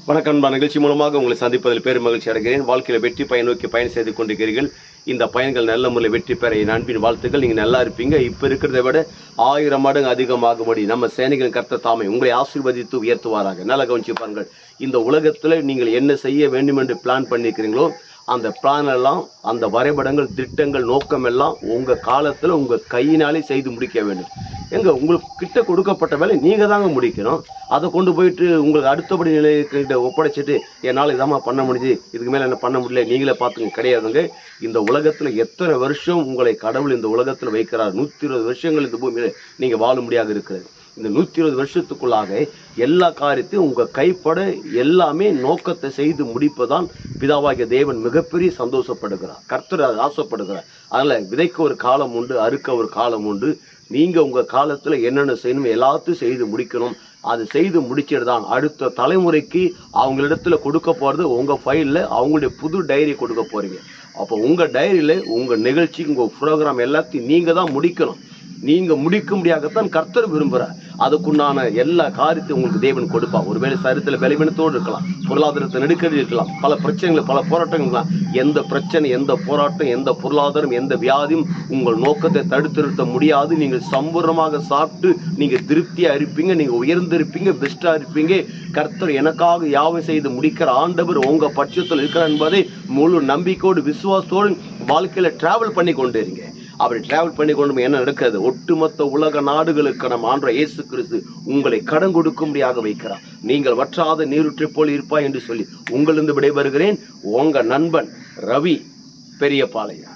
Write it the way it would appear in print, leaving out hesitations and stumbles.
வணக்கம். நிகழ்ச்சி மூலமாக உங்களை சந்திப்பதில் பெரும் மகிழ்ச்சி அடைகிறேன். வாழ்க்கையில் வெற்றி பயன் நோக்கி பயணம் செய்து கொண்டிருக்கிறீர்கள். இந்த பயன்கள் நல்ல முறையில் வெற்றி பெற என் அன்பின் வாழ்த்துக்கள். நீங்கள் நல்லா இருப்பீங்க. இப்போ இருக்கிறத விட 1000 மடங்கு அதிகமாகும்படி நம்ம சேனைகளின் கர்த்தர் தாமே உங்களை ஆசீர்வதித்து உயர்த்துவாராக. நல்லா கவனிச்சு பாருங்கள். இந்த உலகத்தில் நீங்கள் என்ன செய்ய வேண்டும் என்று பிளான் பண்ணியிருக்கிறீங்களோ அந்த பிளான் எல்லாம், அந்த வரைபடங்கள், திட்டங்கள், நோக்கம் எல்லாம் உங்கள் காலத்தில் உங்கள் கையினாலே செய்து முடிக்க வேண்டும். உங்களுக்கு கிட்ட கொடுக்கப்பட்ட வேலை நீங்கள் தாங்க முடிக்கணும். அதை கொண்டு போயிட்டு உங்களுக்கு அடுத்தபடி நிலையக்கிட்ட ஒப்படைச்சிட்டு என்னால் இதாம்மா பண்ண முடிஞ்சு, இதுக்கு மேலே என்ன பண்ண முடியல, நீங்களே பார்த்துங்க கிடையாதுங்க. இந்த உலகத்தில் எத்தனை வருஷம் உங்களை கடவுள் இந்த உலகத்தில் வைக்கிறார்? 120 வருஷங்கள் இந்த பூமியில் நீங்கள் வாழ முடியாது இருக்கிறது. இந்த 120 வருஷத்துக்குள்ளாக எல்லா காரியத்தையும் உங்கள் கைப்பட எல்லாமே நோக்கத்தை செய்து முடிப்பதான் பிதாவாகிய தேவன் மிகப்பெரிய சந்தோஷப்படுகிறார். கர்த்தர் ஆசைப்படுகிறார். அதில் விதைக்க ஒரு காலம் உண்டு, அறுக்க ஒரு காலம் உண்டு. நீங்கள் உங்கள் காலத்தில் என்னென்ன செய்யணும் எல்லாத்தையும் செய்து முடிக்கணும். அது செய்து முடிச்சிட்டு தான் அடுத்த தலைமுறைக்கு அவங்களிடத்துல கொடுக்க போகிறது. உங்கள் ஃபைலில் அவங்களுடைய புது டைரி கொடுக்க போகிறீங்க. அப்போ உங்கள் டைரியில் உங்கள் நிகழ்ச்சி, உங்கள் ப்ரோக்ராம் எல்லாத்தையும் நீங்கள் தான் முடிக்கணும். நீங்கள் முடிக்க முடியாகத்தான் கர்த்தர் விரும்புகிறார். அதுக்குண்டான எல்லா காரியத்தையும் உங்களுக்கு தேவன் கொடுப்பார். ஒருவேளை சரித்தில் பலவீனத்தோடு இருக்கலாம், பொருளாதாரத்தை நெருக்கடி இருக்கலாம், பல பிரச்சனைகள், பல போராட்டங்கள் இருக்கலாம். எந்த பிரச்சனை, எந்த போராட்டம், எந்த பொருளாதாரம், எந்த வியாதியும் உங்கள் நோக்கத்தை தடுத்து நிறுத்த முடியாது. நீங்கள் சம்பூர்ணமாக சாப்பிட்டு நீங்கள் திருப்தியாக இருப்பீங்க, நீங்கள் உயர்ந்திருப்பீங்க, பெஸ்ட்டாக இருப்பீங்க. கர்த்தர் எனக்காக யாவை செய்து முடிக்கிற ஆண்டவர் உங்கள் பட்சத்தில் இருக்கிறார் என்பதை முழு நம்பிக்கையோடு விசுவாசத்தோடு வாழ்க்கையில் டிராவல் பண்ணி கொண்டு இருங்க. அப்படி டிராவல் பண்ணி கொண்டு என்ன நடக்கிறது? ஒட்டுமொத்த உலக நாடுகளுக்கு நம் ஆண்டவர் இயேசு கிறிஸ்து உங்களை கடன் கொடுக்கும்படியாக வைக்கிறார். நீங்கள் வற்றாத நீருற்றை போல் இருப்பாய் என்று சொல்லி உங்களிருந்து விடைபெறுகிறேன். உங்க நண்பன் ரவி பெரியபாளையம்.